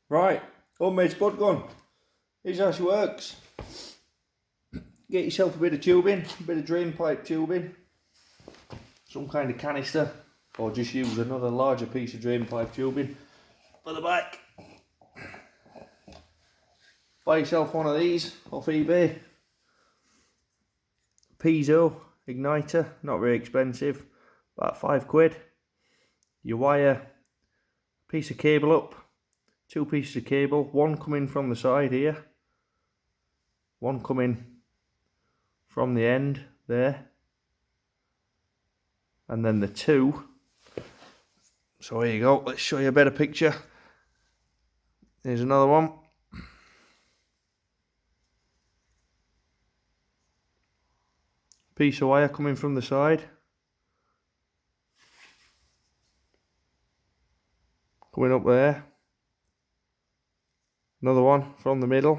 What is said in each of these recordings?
Right, homemade spud gun. Here's how she works. Get yourself a bit of tubing, a bit of drain pipe tubing, some kind of canister, or just use another larger piece of drain pipe tubing for the back. Buy yourself one of these off eBay. Piezo Ignighter, not very expensive, about £5. You wire a piece of cable up, 2 pieces of cable, one coming from the side here, one coming from the end there, and then the 2. So here you go, let's show you a better picture. Here's another one. Piece of wire coming from the side, coming up there, another one from the middle,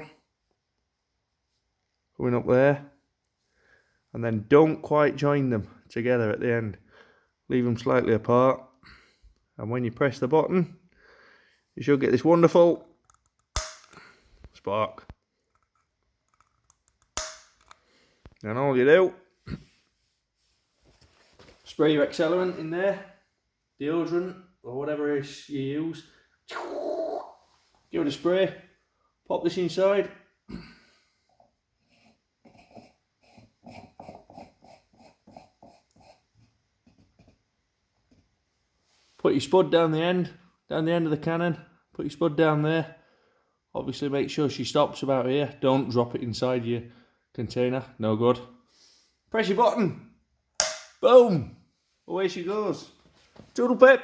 coming up there, and then don't quite join them together at the end, leave them slightly apart, and when you press the button you should get this wonderful spark. And all you do, spray your accelerant in there, deodorant or whatever it is you use, give it a spray, pop this inside, put your spud down the end of the cannon, put your spud down there, obviously make sure she stops about here, don't drop it inside your container, no good. Press your button, boom, away she goes. Toodle pip.